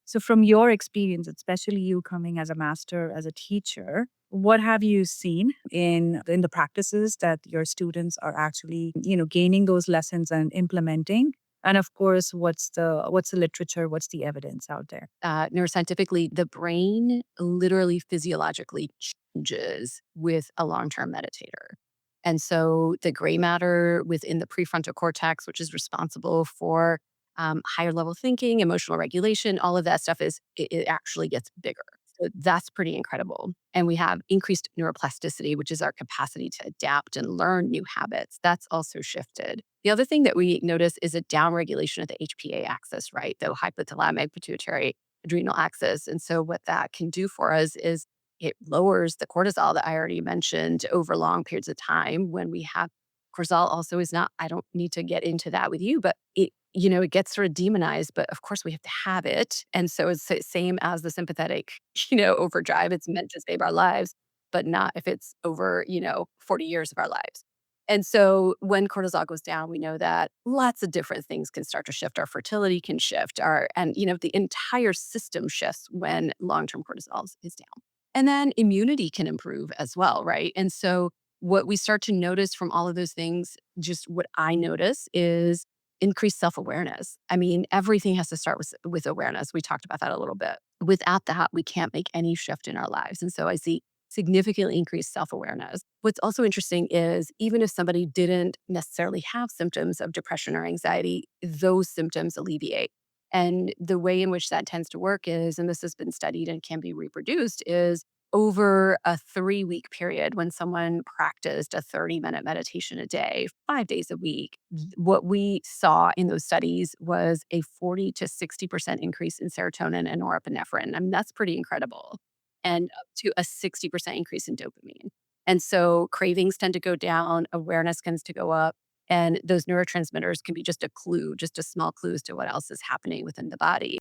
So from your experience, especially you coming as a master, as a teacher, what have you seen in the practices that your students are actually, gaining those lessons and implementing? And of course, what's the literature, what's the evidence out there? Neuroscientifically, the brain literally physiologically changes with a long-term meditator. And so the gray matter within the prefrontal cortex, which is responsible for higher level thinking, emotional regulation, all of that stuff it actually gets bigger. So that's pretty incredible. And we have increased neuroplasticity, which is our capacity to adapt and learn new habits. That's also shifted. The other thing that we notice is a downregulation of the HPA axis, right? The hypothalamic pituitary adrenal axis. And so what that can do for us is it lowers the cortisol that I already mentioned over long periods of time when we have cortisol also is not, I don't need to get into that with you, but it gets sort of demonized, but of course we have to have it. And so it's the same as the sympathetic, overdrive. It's meant to save our lives, but not if it's over, 40 years of our lives. And so when cortisol goes down, we know that lots of different things can start to shift. Our fertility can shift, the entire system shifts when long-term cortisol is down. And then immunity can improve as well, right? And so what we start to notice from all of those things, just what I notice is increased self-awareness. I mean, everything has to start with awareness. We talked about that a little bit. Without that, we can't make any shift in our lives. And so I see significantly increased self-awareness. What's also interesting is even if somebody didn't necessarily have symptoms of depression or anxiety, those symptoms alleviate. And the way in which that tends to work is, and this has been studied and can be reproduced, is over a 3-week period when someone practiced a 30-minute meditation a day, 5 days a week, what we saw in those studies was a 40 to 60% increase in serotonin and norepinephrine. I mean, that's pretty incredible. And up to a 60% increase in dopamine. And so cravings tend to go down, awareness tends to go up. And those neurotransmitters can be just a clue, just a small clue as to what else is happening within the body.